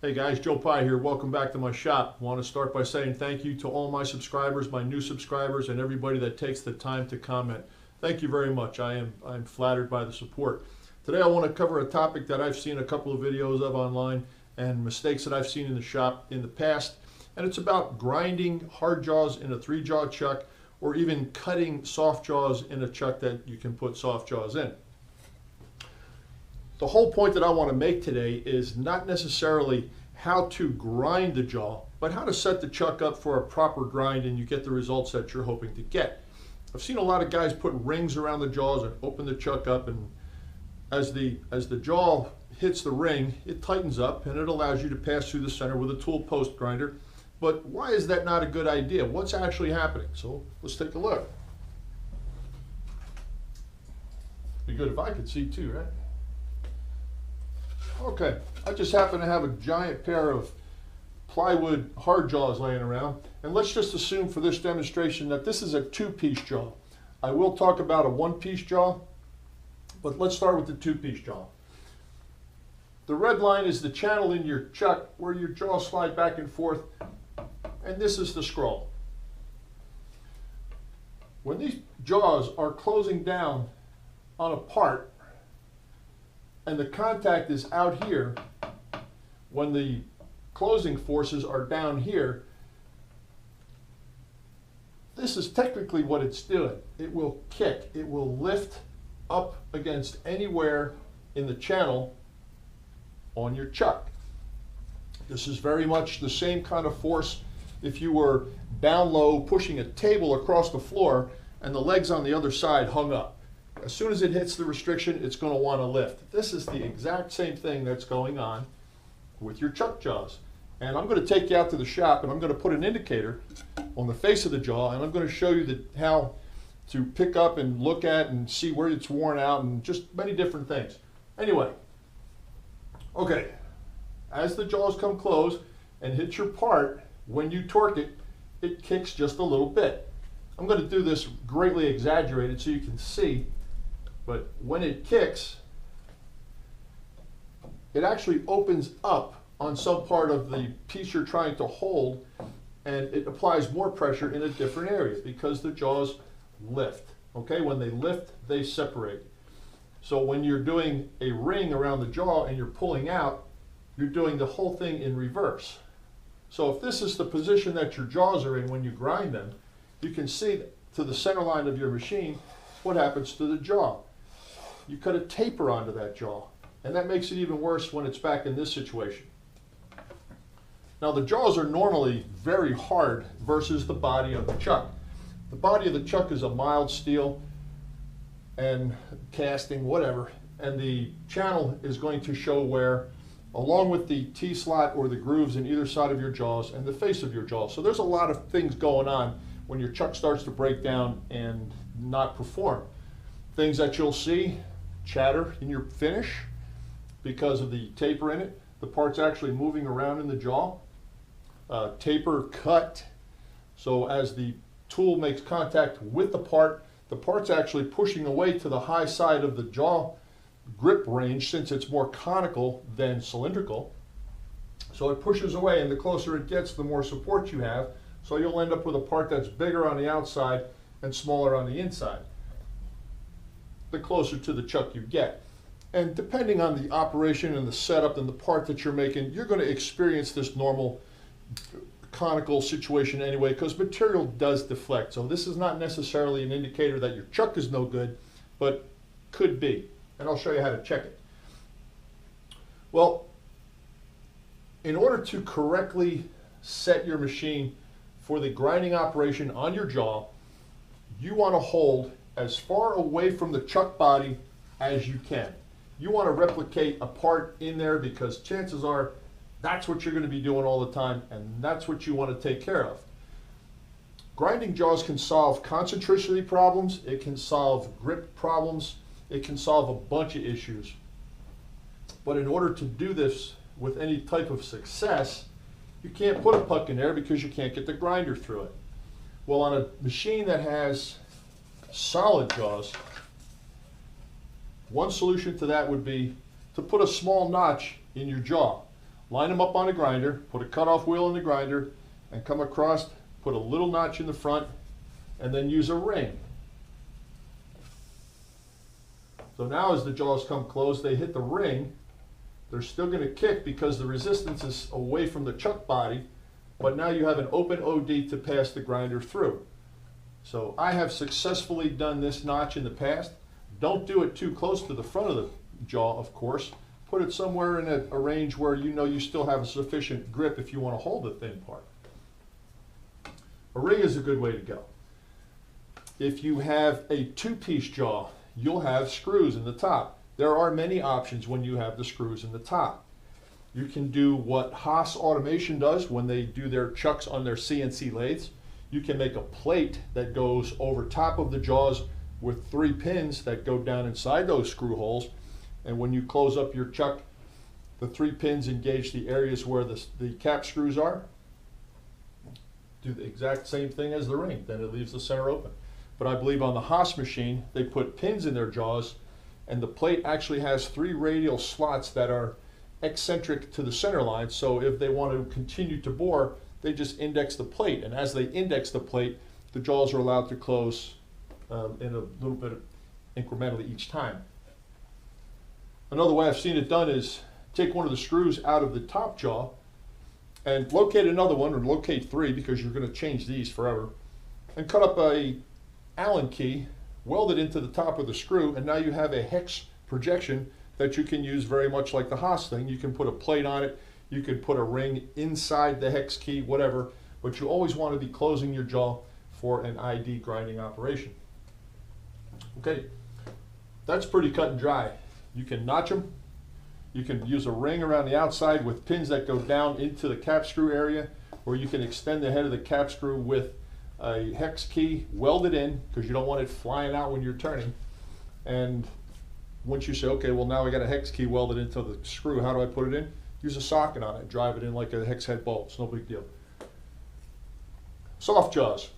Hey guys, Joe Pye here. Welcome back to my shop. I want to start by saying thank you to all my subscribers, my new subscribers, and everybody that takes the time to comment. Thank you very much. I'm flattered by the support. Today I want to cover a topic that I've seen a couple of videos of online and mistakes that I've seen in the shop in the past. And it's about grinding hard jaws in a 3-jaw chuck, or even cutting soft jaws in a chuck that you can put soft jaws in. The whole point that I want to make today is not necessarily how to grind the jaw, but how to set the chuck up for a proper grind and you get the results that you're hoping to get. I've seen a lot of guys put rings around the jaws and open the chuck up, and as the jaw hits the ring, it tightens up and it allows you to pass through the center with a tool post grinder. But why is that not a good idea? What's actually happening? So let's take a look. Be good if I could see too, right? Okay, I just happen to have a giant pair of plywood hard jaws laying around, and let's just assume for this demonstration that this is a 2-piece jaw. I will talk about a 1-piece jaw, but let's start with the 2-piece jaw. The red line is the channel in your chuck where your jaws slide back and forth, and this is the scroll. When these jaws are closing down on a part, and the contact is out here, when the closing forces are down here, this is technically what it's doing. It will kick, it will lift up against anywhere in the channel on your chuck. This is very much the same kind of force if you were down low pushing a table across the floor and the legs on the other side hung up. As soon as it hits the restriction, it's going to want to lift. This is the exact same thing that's going on with your chuck jaws. And I'm going to take you out to the shop and I'm going to put an indicator on the face of the jaw, and I'm going to show you how to pick up and look at and see where it's worn out and just many different things. Anyway, okay, as the jaws come close and hit your part, when you torque it, it kicks just a little bit. I'm going to do this greatly exaggerated so you can see. But when it kicks, it actually opens up on some part of the piece you're trying to hold, and it applies more pressure in a different area because the jaws lift. Okay, when they lift, they separate. So when you're doing a ring around the jaw and you're pulling out, you're doing the whole thing in reverse. So if this is the position that your jaws are in when you grind them, you can see to the center line of your machine what happens to the jaw. You cut a taper onto that jaw, and that makes it even worse when it's back in this situation. Now the jaws are normally very hard versus the body of the chuck. The body of the chuck is a mild steel and casting, whatever, and the channel is going to show wear along with the T-slot or the grooves in either side of your jaws and the face of your jaw. So there's a lot of things going on when your chuck starts to break down and not perform. Things that you'll see: chatter in your finish because of the taper in it. The part's actually moving around in the jaw. Taper cut. So as the tool makes contact with the part's actually pushing away to the high side of the jaw grip range, since it's more conical than cylindrical. So it pushes away, and the closer it gets, the more support you have. So you'll end up with a part that's bigger on the outside and smaller on the inside, the closer to the chuck you get. And depending on the operation and the setup and the part that you're making, you're going to experience this normal conical situation anyway, because material does deflect. So this is not necessarily an indicator that your chuck is no good, but could be. And I'll show you how to check it. Well, in order to correctly set your machine for the grinding operation on your jaw, you want to hold as far away from the chuck body as you can. You want to replicate a part in there because chances are that's what you're going to be doing all the time, and that's what you want to take care of. Grinding jaws can solve concentricity problems, it can solve grip problems, it can solve a bunch of issues. But in order to do this with any type of success, you can't put a puck in there because you can't get the grinder through it. Well, on a machine that has solid jaws, one solution to that would be to put a small notch in your jaw. line them up on a grinder, put a cutoff wheel in the grinder, and come across, put a little notch in the front, and then use a ring. So now as the jaws come close, they hit the ring. They're still going to kick because the resistance is away from the chuck body, but now you have an open OD to pass the grinder through. So I have successfully done this notch in the past. Don't do it too close to the front of the jaw, of course. Put it somewhere in a range where you know you still have a sufficient grip if you want to hold the thin part. A ring is a good way to go. If you have a two-piece jaw, you'll have screws in the top. There are many options when you have the screws in the top. You can do what Haas Automation does when they do their chucks on their CNC lathes. You can make a plate that goes over top of the jaws with 3 pins that go down inside those screw holes. And when you close up your chuck, the 3 pins engage the areas where the cap screws are. Do the exact same thing as the ring, then it leaves the center open. But I believe on the Haas machine, they put pins in their jaws, and the plate actually has 3 radial slots that are eccentric to the center line. So if they want to continue to bore, they just index the plate. And as they index the plate, the jaws are allowed to close in a little bit incrementally each time. Another way I've seen it done is take one of the screws out of the top jaw and locate another one, or locate 3 because you're going to change these forever, and cut up a Allen key, weld it into the top of the screw, and now you have a hex projection that you can use very much like the Haas thing. You can put a plate on it, you could put a ring inside the hex key, whatever, but you always want to be closing your jaw for an ID grinding operation. Okay, that's pretty cut and dry. You can notch them. You can use a ring around the outside with pins that go down into the cap screw area, or you can extend the head of the cap screw with a hex key, weld it in because you don't want it flying out when you're turning. And once you say, okay, well now I got a hex key welded into the screw, how do I put it in? Use a socket on it, drive it in like a hex head bolt. It's no big deal. Soft jaws.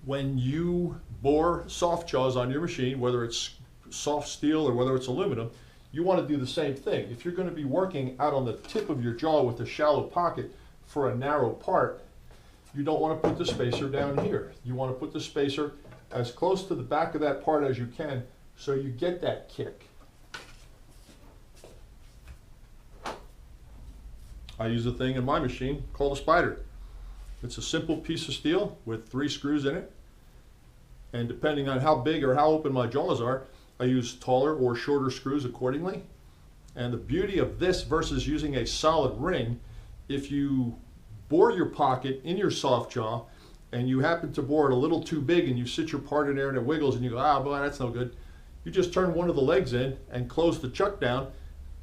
When you bore soft jaws on your machine, whether it's soft steel or whether it's aluminum, you want to do the same thing. If you're going to be working out on the tip of your jaw with a shallow pocket for a narrow part, you don't want to put the spacer down here. You want to put the spacer as close to the back of that part as you can so you get that kick. I use a thing in my machine called a spider. It's a simple piece of steel with 3 screws in it. And depending on how big or how open my jaws are, I use taller or shorter screws accordingly. And the beauty of this versus using a solid ring, if you bore your pocket in your soft jaw and you happen to bore it a little too big and you sit your part in there and it wiggles and you go, ah, boy, that's no good. You just turn one of the legs in and close the chuck down,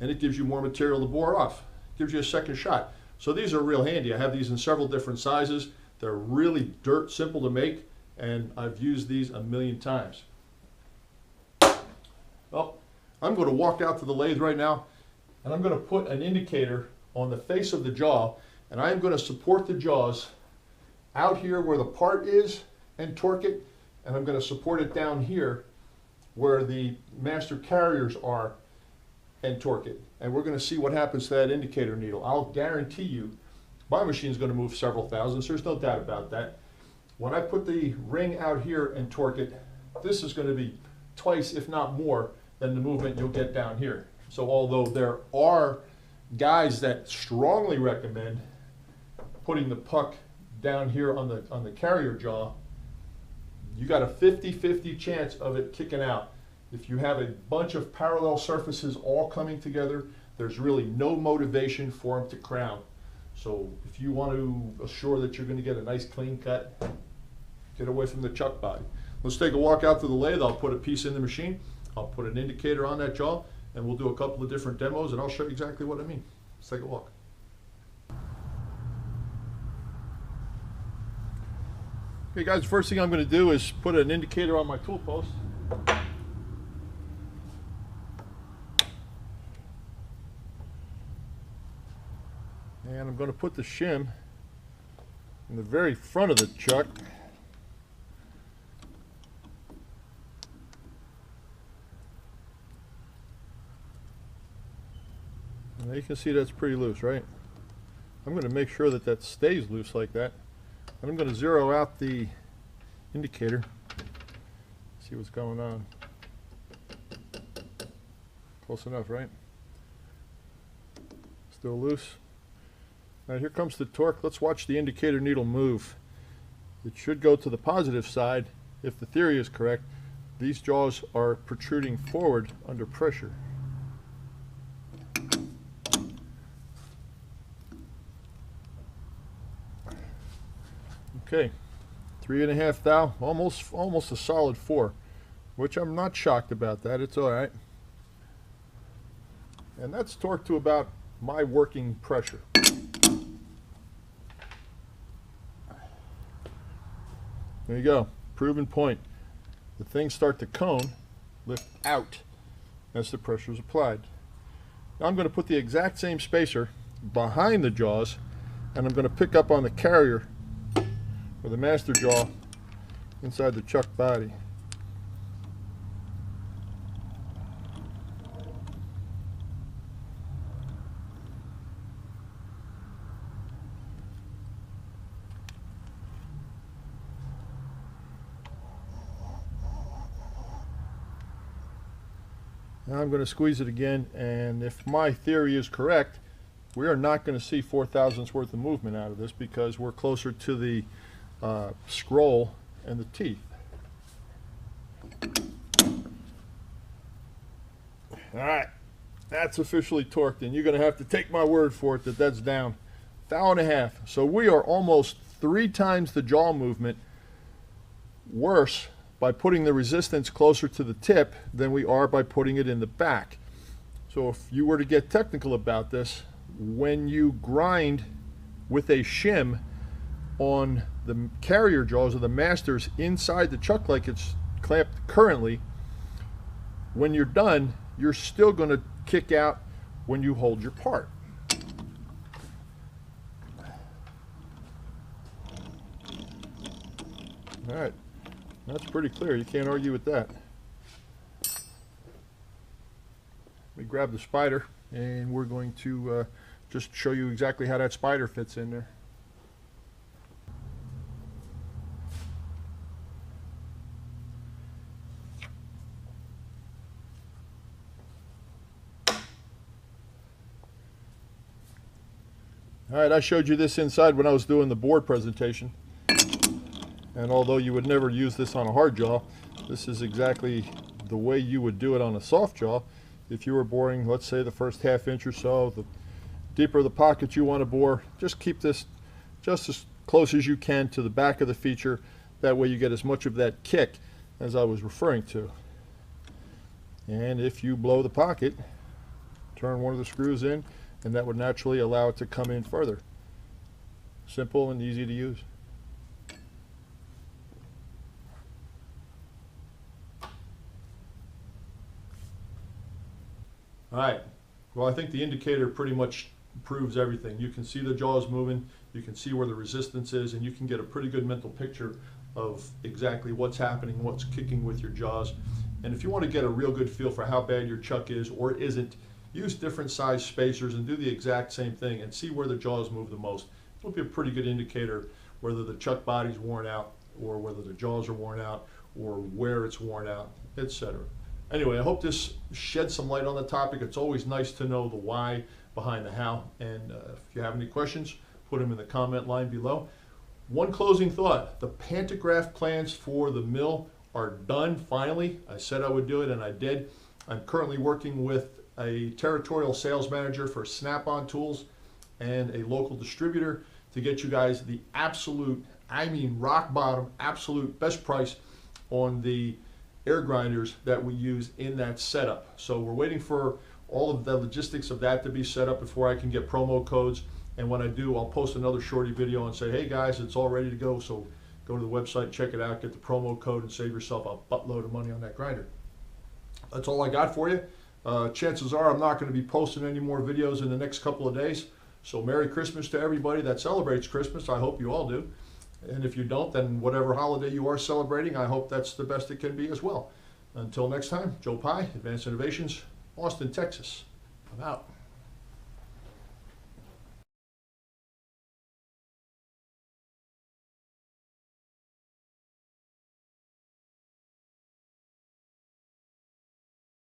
and it gives you more material to bore off. It gives you a second shot. So these are real handy. I have these in several different sizes. They're really dirt simple to make, and I've used these a million times. Well, I'm going to walk out to the lathe right now, and I'm going to put an indicator on the face of the jaw, and I'm going to support the jaws out here where the part is and torque it, and I'm going to support it down here where the master carriers are and torque it. And we're going to see what happens to that indicator needle. I'll guarantee you my machine is going to move several thousands. There's no doubt about that. When I put the ring out here and torque it, this is going to be twice, if not more, than the movement you'll get down here. So although there are guys that strongly recommend putting the puck down here on the carrier jaw, you got a 50-50 chance of it kicking out. If you have a bunch of parallel surfaces all coming together, there's really no motivation for them to crown. So if you want to assure that you're going to get a nice clean cut, get away from the chuck body. Let's take a walk out to the lathe. I'll put a piece in the machine. I'll put an indicator on that jaw, and we'll do a couple of different demos, and I'll show you exactly what I mean. Let's take a walk. Okay guys, the first thing I'm going to do is put an indicator on my tool post. And I'm going to put the shim in the very front of the chuck. And Now you can see that's pretty loose, right? I'm going to make sure that that stays loose like that. And I'm going to zero out the indicator, see what's going on. Close enough, right? Still loose. Now here comes the torque. Let's watch the indicator needle move. It should go to the positive side if the theory is correct. These jaws are protruding forward under pressure. Okay, 3.5 thou, almost a solid 4, which I'm not shocked about that. It's all right. And that's torqued to about my working pressure. There you go, proven point. The things start to cone, lift out as the pressure is applied. Now I'm going to put the exact same spacer behind the jaws, and I'm going to pick up on the carrier or the master jaw inside the chuck body. Now I'm going to squeeze it again, and if my theory is correct, we are not going to see 4 thousandths worth of movement out of this because we're closer to the scroll and the teeth. Alright, that's officially torqued, and you're going to have to take my word for it that that's down 1.5 thou. So we are almost 3 times the jaw movement worse by putting the resistance closer to the tip than we are by putting it in the back. So if you were to get technical about this, when you grind with a shim on the carrier jaws or the masters inside the chuck like it's clamped currently, when you're done, you're still going to kick out when you hold your part. All right. That's pretty clear. You can't argue with that. Let me grab the spider, and we're going to just show you exactly how that spider fits in there. All right, I showed you this inside when I was doing the board presentation. And although you would never use this on a hard jaw, this is exactly the way you would do it on a soft jaw. If you were boring, let's say the first ½ inch or so, the deeper the pocket you want to bore, just keep this just as close as you can to the back of the feature. That way you get as much of that kick as I was referring to. And if you blow the pocket, turn one of the screws in, and that would naturally allow it to come in further. Simple and easy to use. All right, well, I think the indicator pretty much proves everything. You can see the jaws moving, you can see where the resistance is, and you can get a pretty good mental picture of exactly what's happening, what's kicking with your jaws. And if you want to get a real good feel for how bad your chuck is or isn't, use different size spacers and do the exact same thing and see where the jaws move the most. It'll be a pretty good indicator whether the chuck body's worn out or whether the jaws are worn out or where it's worn out, etc. Anyway, I hope this sheds some light on the topic. It's always nice to know the why behind the how. And if you have any questions, put them in the comment line below. One closing thought. The pantograph plans for the mill are done finally. I said I would do it, and I did. I'm currently working with a territorial sales manager for Snap-on Tools and a local distributor to get you guys the absolute, I mean rock bottom, absolute best price on the air grinders that we use in that setup. So we're waiting for all of the logistics of that to be set up before I can get promo codes. And when I do, I'll post another shorty video and say, hey guys, it's all ready to go. So go to the website, check it out, get the promo code, and save yourself a buttload of money on that grinder. That's all I got for you. Chances are I'm not going to be posting any more videos in the next couple of days. So Merry Christmas to everybody that celebrates Christmas. I hope you all do. And if you don't, then whatever holiday you are celebrating, I hope that's the best it can be as well. Until next time, Joe Pye, Advanced Innovations, Austin, Texas. I'm out.